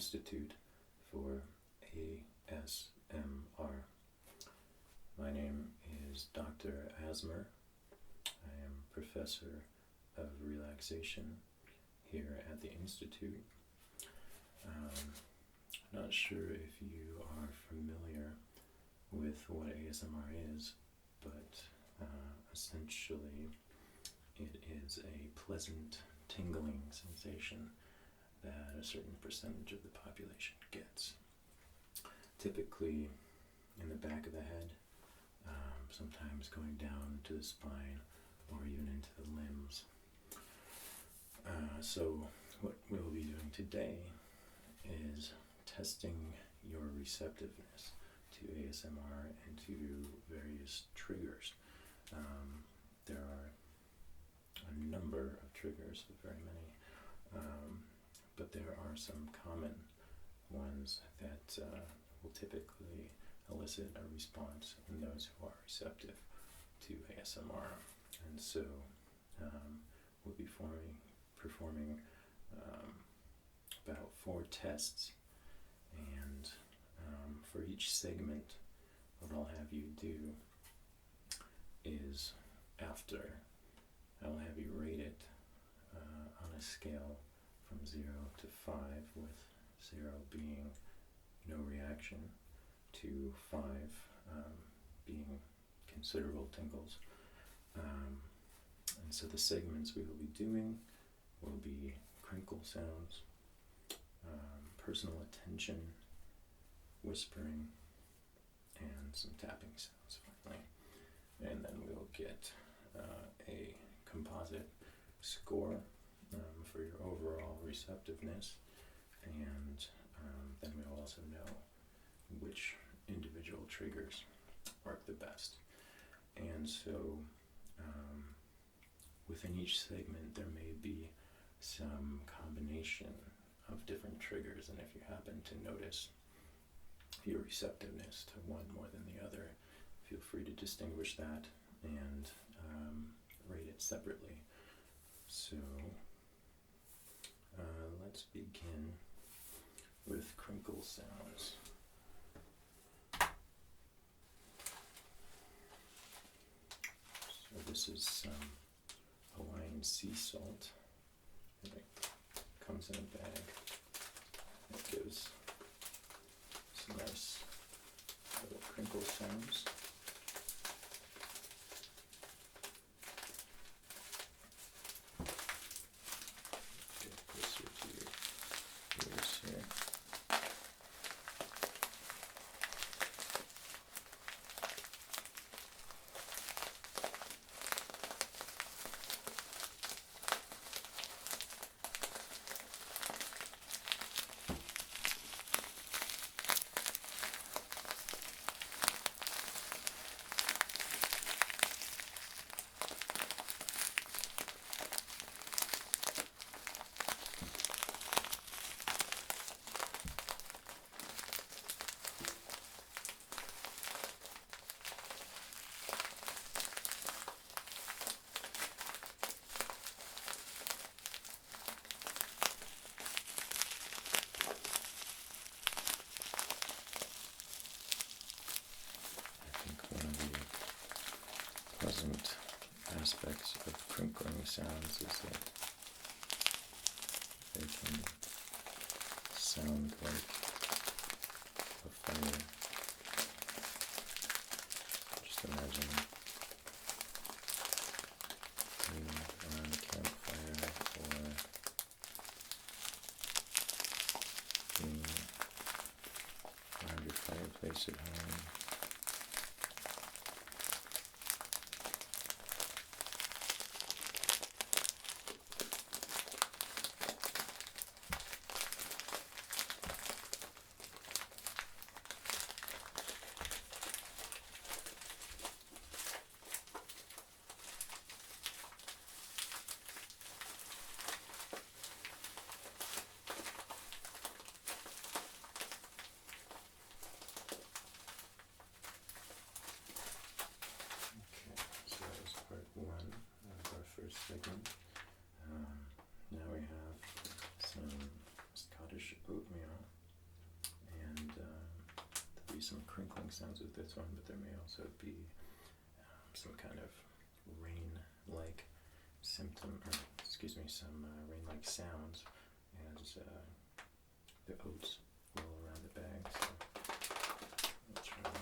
Institute for ASMR. My name is Dr. Asmer. I am Professor of Relaxation here at the Institute. Not sure if you are familiar with what ASMR is, but essentially it is a pleasant tingling sensation that a certain percentage of the population gets. Typically in the back of the head, sometimes going down to the spine or even into the limbs. So what we'll be doing today is testing your receptiveness to ASMR and to various triggers. There are a number of triggers, very many, but there are some common ones that will typically elicit a response in those who are receptive to ASMR. And so we'll be performing about 4 tests, and for each segment, what I'll have you do is I'll have you rate it on a scale from 0 to 5, with 0 being no reaction to 5 being considerable tingles. And so the segments we will be doing will be crinkle sounds, personal attention, whispering, and some tapping sounds finally. And then we'll get a composite score for your overall receptiveness, and then we'll also know which individual triggers work the best. And so within each segment there may be some combination of different triggers, and if you happen to notice your receptiveness to one more than the other, feel free to distinguish that and rate it separately. So let's begin with crinkle sounds. So this is some Hawaiian sea salt. It comes in a bag. It gives some nice little crinkle sounds. Get closer to your ears here. Pleasant aspects of crinkling sounds is that they can sound like a fire. Just imagine being around a campfire or being around your fireplace at home. Segment. Now we have some Scottish oatmeal. sounds with this one, but there may also be some kind of rain-like symptom, or excuse me, some rain-like sounds as the oats roll around the bag. So let's try that.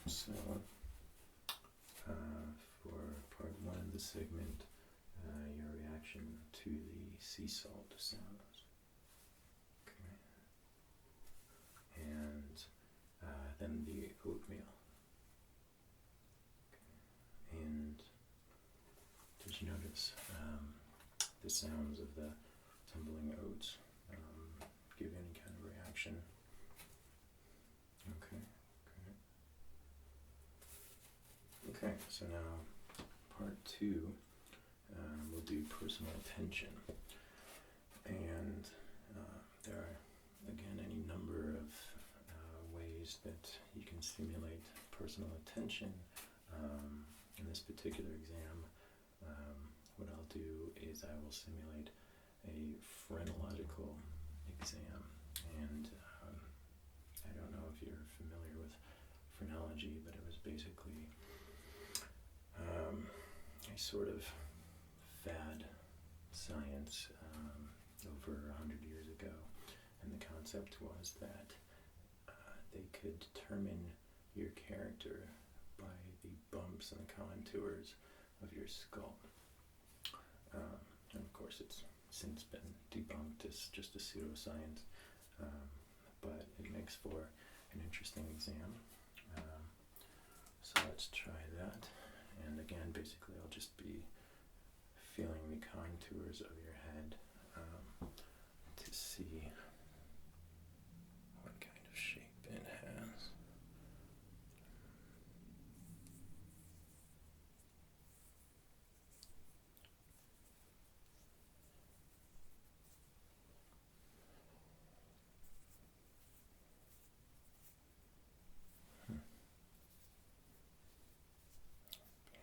So, for part one of the segment, your reaction to the sea salt sounds. Okay. And then the oatmeal. Okay. And did you notice the sounds of the tumbling oats give any kind of reaction? Okay. Okay, so now part two, we'll do personal attention. And there are, again, any number of ways that you can stimulate personal attention. In this particular exam, what I'll do is I will simulate a phrenological exam. And I don't know if you're familiar with phrenology, but it was basically a sort of fad science over 100 years ago, and the concept was that they could determine your character by the bumps and the contours of your skull. And of course it's since been debunked as just a pseudoscience, but it makes for an interesting exam. So let's try that. And again, basically I'll just be feeling the contours of your head to see what kind of shape it has.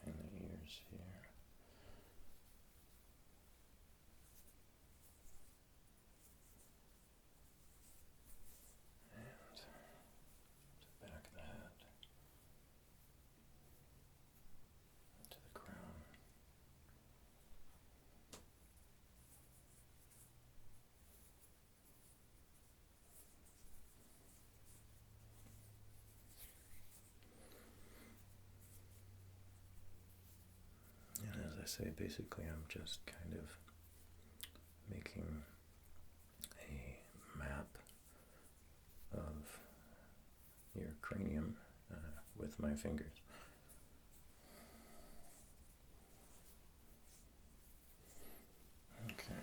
Behind the ears here. Back of the head, to the crown. And as I say, basically I'm just kind of making a map of your cranium with my fingers. Okay.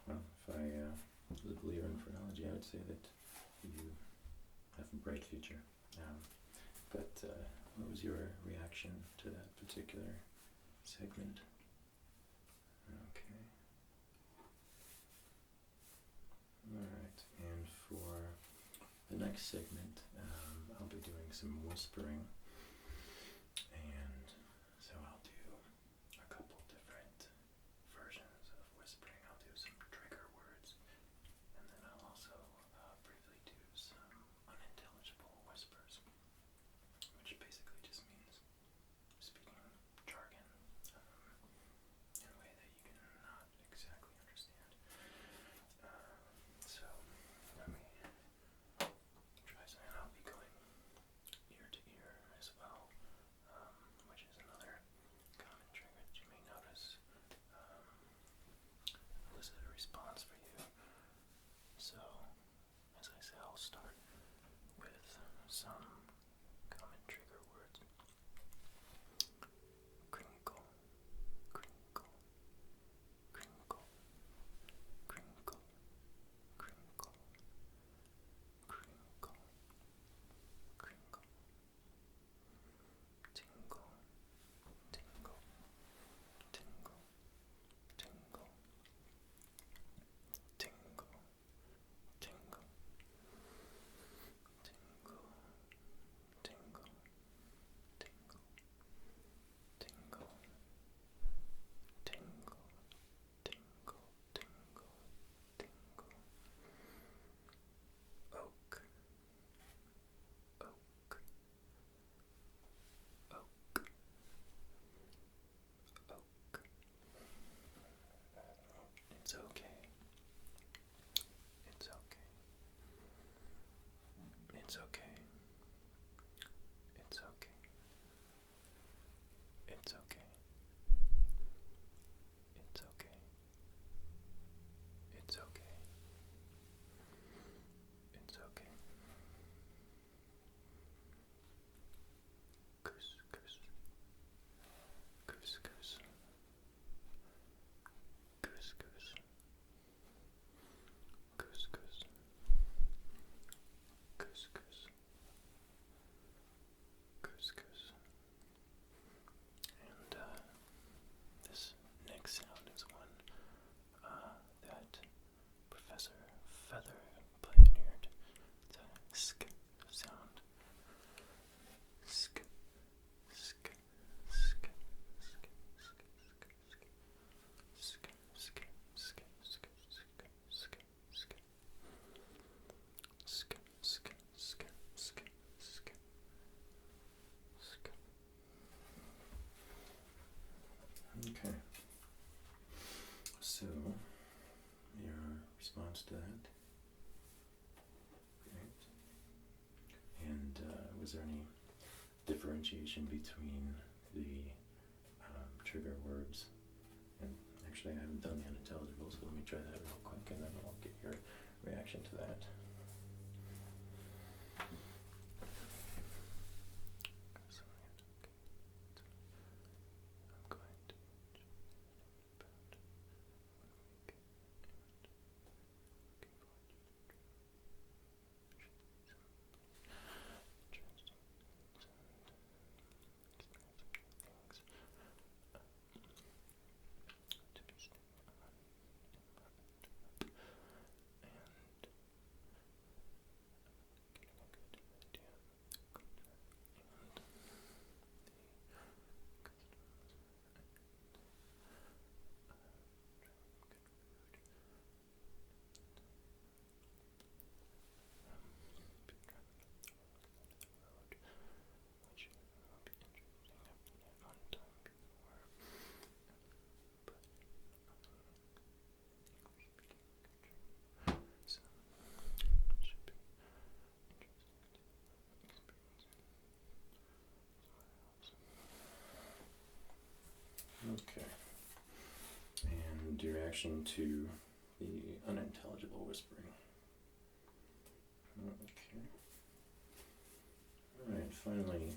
Well, if I was a believer in phrenology, I would say that you have a bright future. But what was your reaction to that particular segment? Okay. All right. And for the next next segment, I'll be doing some whispering, and so I'll do a couple different versions of whispering. I'll do some trigger words, and then I'll also briefly do some unintelligible whispers, which basically just means speaking jargon in a way that you cannot exactly understand. So let me try something. I'll be going ear to ear as well, which is another common trigger that you may notice elicit a response for you. So, as I say, I'll start with some common trigger words. Crinkle, crinkle, crinkle, crinkle, crinkle, crinkle, crinkle, tingle, tingle, tingle, tingle, tingle, tingle, tingle, tingle, tingle, tingle, tingle, tingle, tingle, tingle. Oak, oak, oak, oak. It's okay. It's okay. It's okay. It's okay. It's okay. It's okay. It's okay. It's okay. Goose, goose. Goose, goose. Goose, goose. Goose, goose. Goose, goose. Goose, goose. And this next sound is one that Professor Feather pioneered. It's a sk sound. Sk, sk, sk, sk, sk, sk, sk, sk, sk, sk, sk, sk, sk, sk, sk, sk, sk, sk. Okay. So, your response to that? Great. And was there any differentiation between the trigger words? And actually, I haven't done the unintelligible, so let me try that real quick, and then I'll get your reaction to that. I'm going to Okay. And your reaction to the unintelligible whispering. Okay. Alright, finally,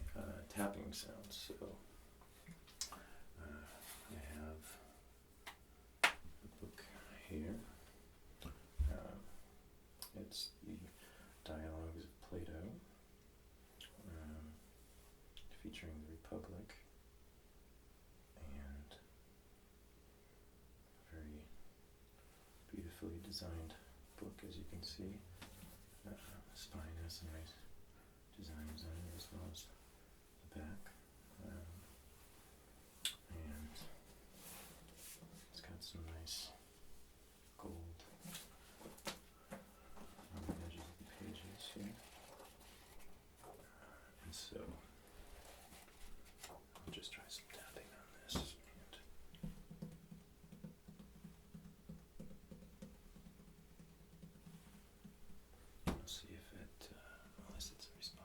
tapping sounds. So, I have a book here. It's the Dialogues of Plato, featuring the Republic, and a very beautifully designed book, as you can see. spine has some nice designs on it as well as the back. And it's got some nice gold on the edges of the pages here. And so I'll just try some tapping on this. And we'll see if it elicits a response.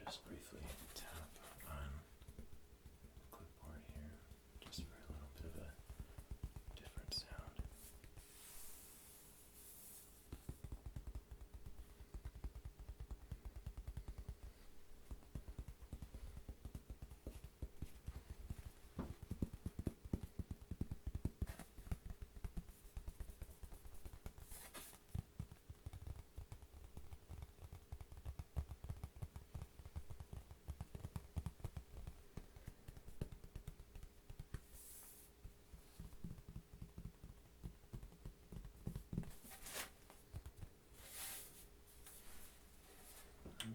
Just briefly tap on the clipboard here, just for a little bit of a different sound.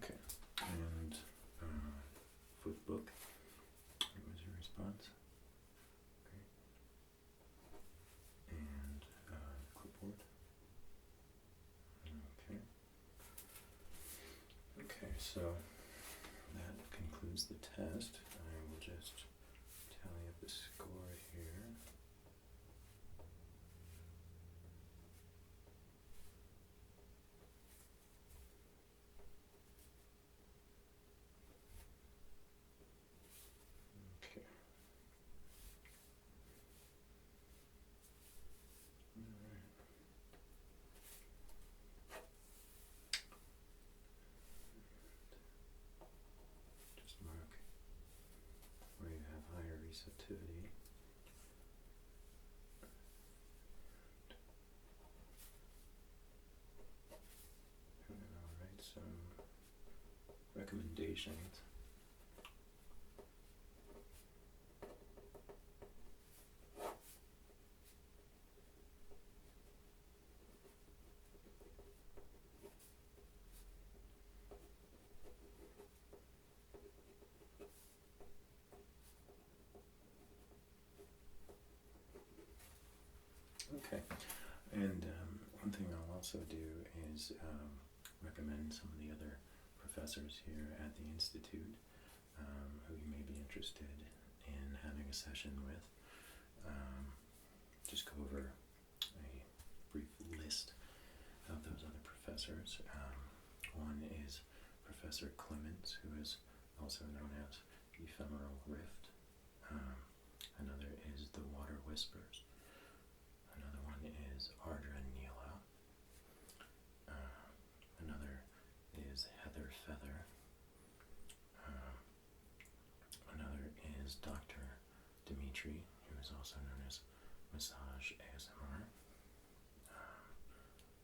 Okay, and foot book. What was your response? Great. And clipboard. Okay. Okay, so that concludes the test. I will just tally up the score here. Okay. Alright. Just mark where you have higher receptivity. And then I'll write some recommendations. Okay, and one thing I'll also do is recommend some of the other professors here at the Institute who you may be interested in having a session with. Just go over a brief list of those other professors. One is Professor Clements, who is also known as Ephemeral Rift. Another is The Water Whispers. Another one is Ardra Neela. Another is Heather Feather. Another is Dr. Dimitri, who is also known as Massage ASMR.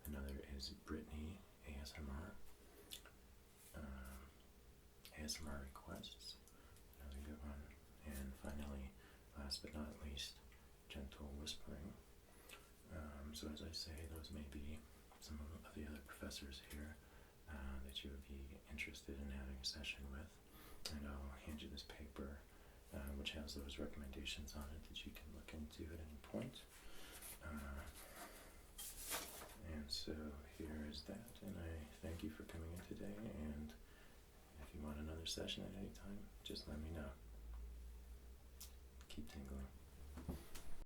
Another is Brittany ASMR. ASMR Requests. And finally, last but not least, gentle whispering. So as I say, those may be some of the other professors here that you would be interested in having a session with. And I'll hand you this paper, which has those recommendations on it that you can look into at any point. And so here is that, and I thank you for coming in today, and if you want another session at any time, just let me know. Keep tingling.